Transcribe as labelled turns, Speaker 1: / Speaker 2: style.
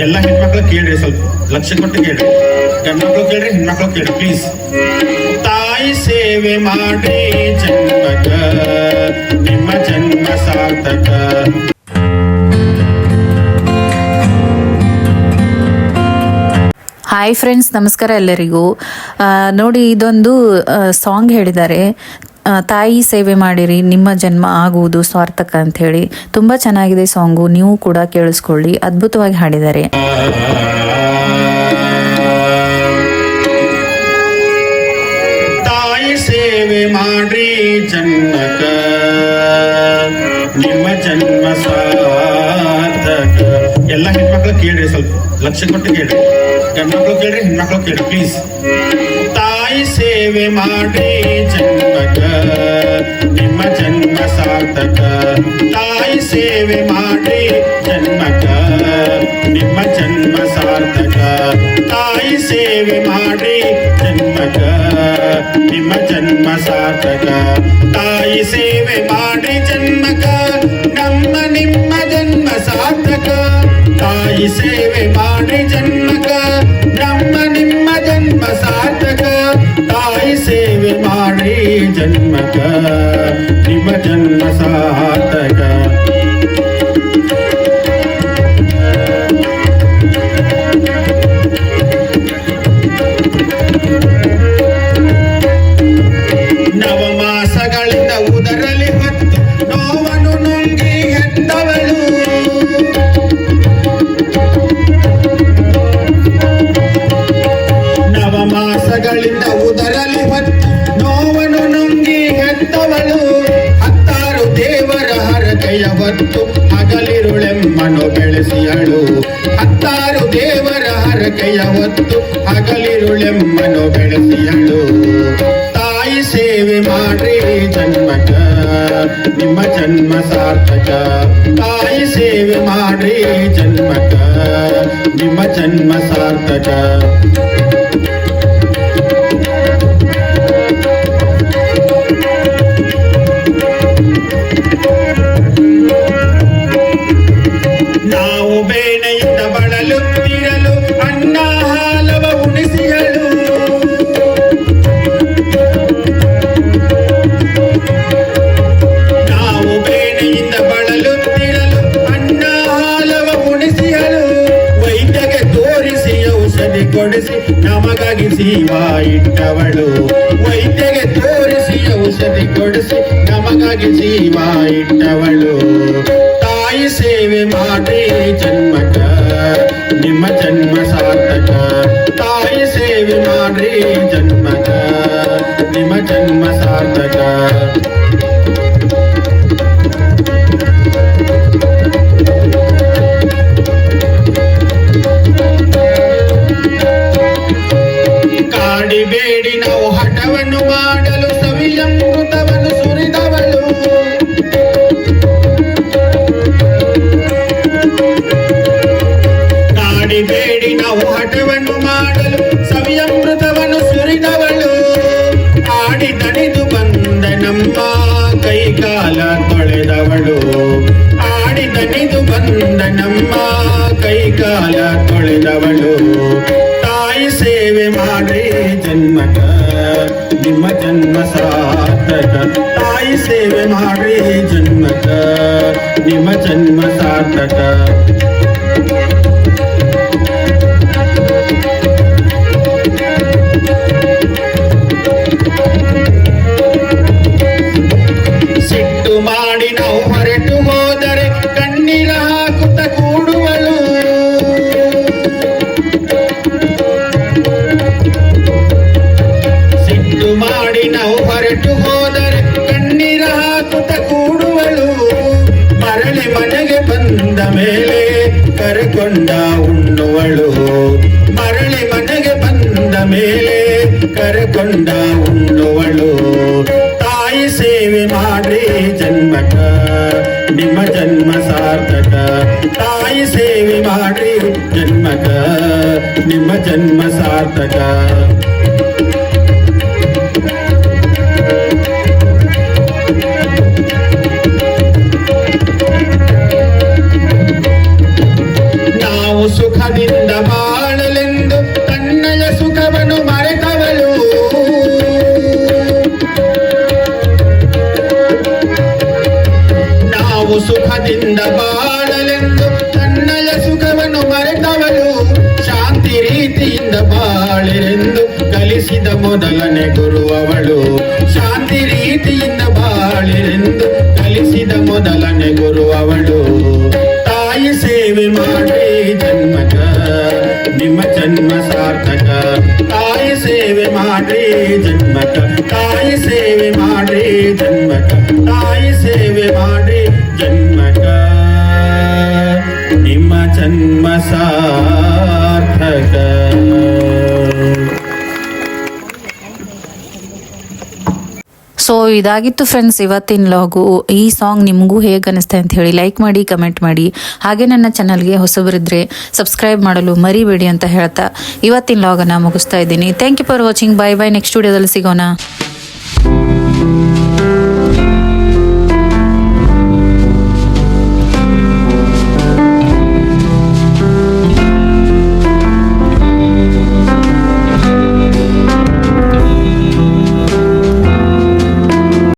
Speaker 1: ಎಲ್ಲ ಹೆಣ್ಮಕ್ಳು ಕೇಳ್ರಿ, ಸ್ವಲ್ಪ ಲಕ್ಷ ಕೊಟ್ಟು ಕೇಳ್ರಿ. ಗಂಡ್ಮಕ್ಳು ಕೇಳ್ರಿ, ಹೆಣ್ಮಕ್ಳು ಕೇಳ್ರಿ ಪ್ಲೀಸ್. ತಾಯಿ ಸೇವೆ ಮಾಡಿ ಜನ್ಮಕ, ನಿಮ್ಮ ಜನ್ಮ ಸಾರ್ಥಕ.
Speaker 2: ಹಾಯ್ ಫ್ರೆಂಡ್ಸ್, ನಮಸ್ಕಾರ ಎಲ್ಲರಿಗೂ. ನೋಡಿ, ಇದೊಂದು ಸಾಂಗ್ ಹೇಳಿದ್ದಾರೆ, ತಾಯಿ ಸೇವೆ ಮಾಡಿರಿ ನಿಮ್ಮ ಜನ್ಮ ಆಗುವುದು ಸಾರ್ಥಕ ಅಂತ ಹೇಳಿ. ತುಂಬ ಚೆನ್ನಾಗಿದೆ ಸಾಂಗು, ನೀವು ಕೂಡ ಕೇಳಿಸ್ಕೊಳ್ಳಿ. ಅದ್ಭುತವಾಗಿ ಹಾಡಿದ್ದಾರೆ.
Speaker 1: ತಾಯಿ ಸೇವೆ ಮಾಡ್ರಿ ಜನ್ಮಕ, ನಿಮ್ಮ ಜನ್ಮ ಸಾರ್ಥಕ. ಎಲ್ಲ ಹೆಣ್ಮಕ್ಳು ಕೇಳ್ರಿ, ಸ್ವಲ್ಪ ಲಕ್ಷ ಕೊಟ್ಟು ಕೇಳ್ರಿ. ಗಂಡ್ಮಕ್ಳು ಕೇಳ್ರಿ, ಹೆಣ್ಮಕ್ಳು ಕೇಳ್ರಿ ಪ್ಲೀಸ್. ತಾಯಿ ಸೇವೆ ಮಾಡಿ ಜನ್ಮಕ, ನಿಮ್ಮ ಜನ್ಮ ಸಾರ್ಥಕ. ತಾಯಿ ಸೇವೆ ಮಾಡಿ ಜನ್ಮಕ, ನಿಮ್ಮ ಜನ್ಮ ಸಾರ್ಥಕ. ತಾಯಿ ಸೇವೆ ಮಾಡಿ ಜನ್ಮಕ, ನಿಮ್ಮ ಜನ್ಮ ಸಾರ್ಥಕ. ತಾಯಿ ಸೇವೆ ಮಾಡಿ ಜನ್ಮಕ, ನಿಮ್ಮ ಜನ್ಮ ಸಾರ್ಥಕ. ತಾಯಿ ಸೇವೆ ಮಾಡಿ ಜನ್ಮಕ, ನಿಮ್ಮ ಜನ್ಮ ಸಾರ್ಥಕ. ತಾಯಿ ಸೇವೆ ಮಾಡಿ ಜನ್ಮಕ, ನಿಮ್ಮ ಜನ್ಮ ಸಾರ್ಥಕ. ನವಮಾಸಗಳಿಂದ ಉದರಲಿ ಹೊತ್ತು ನೋವನ್ನು ನುಂಗಿ ಹೆತ್ತವಳು. ನವಮಾಸಗಳಿಂದ ಉದರಲಿ ಹೊತ್ತು ನೋವನ್ನು ನುಂಗಿ ಹೆತ್ತವಳು. ಹತ್ತಾರು ದೇವರ ಹರಕೆಯ ಹೊತ್ತು ಹಗಲಿರುಳೆಮ್ಮನು ಬೆಳೆಸಿಯಳು. ಹತ್ತಾರು ದೇವರ ಹರಕೆಯ ಹೊತ್ತು ಹಗಲಿರುಳೆಮ್ಮನು ಬೆಳೆಸಿಯಳು. ತಾಯಿ ಸೇವೆ ಮಾಡ್ರಿ ಜನ್ಮಕ, ನಿಮ್ಮ ಜನ್ಮ ಸಾರ್ಥಕ. ತಾಯಿ ಸೇವೆ ಮಾಡ್ರಿ ಜನ್ಮಕ, ನಿಮ್ಮ ಜನ್ಮ ಸಾರ್ಥಕ. ನಾವು ಬೇನೆಯಿಂದ ಬಳಲುತ್ತಿರಲು ಅನ್ನ ಹಾಲವ ಉಣಿಸಿಯಳು. ನಾವು ಬೇನೆಯಿಂದ ಬಳಲುತ್ತಿರಲು ಅನ್ನ ಹಾಲವ ಉಣಿಸಿಯಳು. ವೈದ್ಯಗೆ ತೋರಿಸಿ ಔಷಧಿ ಕೊಡಿಸಿ ನಮಗಾಗಿ ಜೀವ ಇಟ್ಟವಳು. ವೈದ್ಯಗೆ ತೋರಿಸಿ ಔಷಧಿ ಕೊಡಿಸಿ ನಮಗಾಗಿ ಜೀವ ಇಟ್ಟವಳು. ತಾಯಿ ಸೇವೆ ಮಾಡಿ ಜನ್ಮಕ, ನಿಮ್ಮ ಜನ್ಮ ಸಾರ್ಥಕ. ತಾಯಿ ಸೇವೆ ಮಾಡಿ ಜನ್ಮಕ, ನಿಮ್ಮ ಜನ್ಮ ಸಾರ್ಥಕ. ಕಾಡಿಬೇಡಿ ನಾವು ಹಠವನ್ನು ಮಾಡಲು, ಸವಿಯಮೃತವನ್ನು ಸುರಿದವಳು. ಕಾಡಿಬೇಡಿ ನಾವು ಹಠವನ್ನು ಮಾಡಲು, ಸವಿಯಮೃತವನ್ನು ಸುರಿದವಳು. ಆಡಿ ದಣಿದು ಬಂದ ನಮ್ಮ ಕೈಕಾಲ ತೊಳೆದವಳು. ಆಡಿ ದಣಿದು ಬಂದ ನಮ್ಮ ಕೈಕಾಲ ತೊಳೆದವಳು. ತಾಯಿ ಸೇವೆ ಮಾಡಿ ಜನ್ಮಕ, ನಿಮ್ಮ ಜನ್ಮ ಸಾರ್ಥಕ. ತಾಯಿ ಸೇವೆ ಮಾಡಿ ಜನ್ಮಕ, ನಿಮ್ಮ ಜನ್ಮ ಸಾರ್ಥಕ. ಸಿಟ್ಟು ಮಾಡಿ ನಾವು ಹೊರಟು ಹೋದರೆ ಕಣ್ಣೀರ ಹಾಕುತ್ತ ಕೂಡುವಳು. ಸಿಟ್ಟು ಮಾಡಿ ನಾವು ಹೊರಟು ಹೋದರೆ ಕಣ್ಣೀರ ಹಾಕುತ್ತ ಕೂಡುವಳು. ಮರಳಿ ಮನೆಗೆ ಬಂದ ಮೇಲೆ ಕರೆಕೊಂಡ ಉಣ್ಣುವಳು. ಮರಳಿ ಮನೆಗೆ ಬಂದ ಮೇಲೆ ಕರೆಕೊಂಡ ಉಣ್ಣುವಳು. ತಾಯಿ ಸೇವೆ ಮಾಡ್ರಿ ಜನ್ಮಕ, ನಿಮ್ಮ ಜನ್ಮ ಸಾರ್ಥಕ. ತಾಯಿ ಸೇವೆ ಮಾಡ್ರಿ ಜನ್ಮಕ, ನಿಮ್ಮ ಜನ್ಮ ಸಾರ್ಥಕ. ಸುಖದಿಂದ ಬಾಳಲೆಂದು ತನ್ನಯ ಸುಖವನ್ನು ಮರೆತವಳು. ನಾವು ಸುಖದಿಂದ ಬಾಳಲೆಂದು ತನ್ನಯ ಸುಖವನ್ನು ಮರೆತವಳು. ಶಾಂತಿ ರೀತಿಯಿಂದ ಬಾಳಿರೆಂದು ಕಲಿಸಿದ ಮೊದಲನೇ ಗುರುವವಳು. ಶಾಂತಿ ರೀತಿಯಿಂದ ಬಾಳಿರೆಂದು ಕಲಿಸಿದ ಮೊದಲನೇ ಗುರುವವಳು. ತಾಯಿ ಸೇವೆ ಮಾಡಿ ಜನ್ಮಕ ನಿಮ್ಮ ಜನ್ಮ ಸಾರ್ಥಕ. ತಾಯಿ ಸೇವೆ ಮಾಡಿ ಜನ್ಮಕ, ತಾಯಿ ಸೇವೆ ಮಾಡಿ ಜನ್ಮಕ, ತಾಯಿ ಸೇವೆ ಮಾಡಿ ಜನ್ಮಕ, ನಿಮ್ಮ ಜನ್ಮ ಸಾರ್ಥಕ.
Speaker 2: ಸೊ ಇದಾಗಿತ್ತು ಫ್ರೆಂಡ್ಸ್ ಇವತ್ತಿನ ಲಾಗು. ಈ ಸಾಂಗ್ ನಿಮಗೂ ಹೇಗೆ ಅನಿಸ್ತೆ ಅಂತ ಹೇಳಿ ಲೈಕ್ ಮಾಡಿ, ಕಮೆಂಟ್ ಮಾಡಿ. ಹಾಗೆ ನನ್ನ ಚಾನಲ್ಗೆ ಹೊಸಬರಿದ್ರೆ ಸಬ್ಸ್ಕ್ರೈಬ್ ಮಾಡಲು ಮರಿಬೇಡಿ ಅಂತ ಹೇಳ್ತಾ ಇವತ್ತಿನ ಲಾಗನ್ನು ಮುಗಿಸ್ತಾ ಇದ್ದೀನಿ. Thank you for watching. Bye bye. Next ವಿಡಿಯೋದಲ್ಲಿ ಸಿಗೋಣ.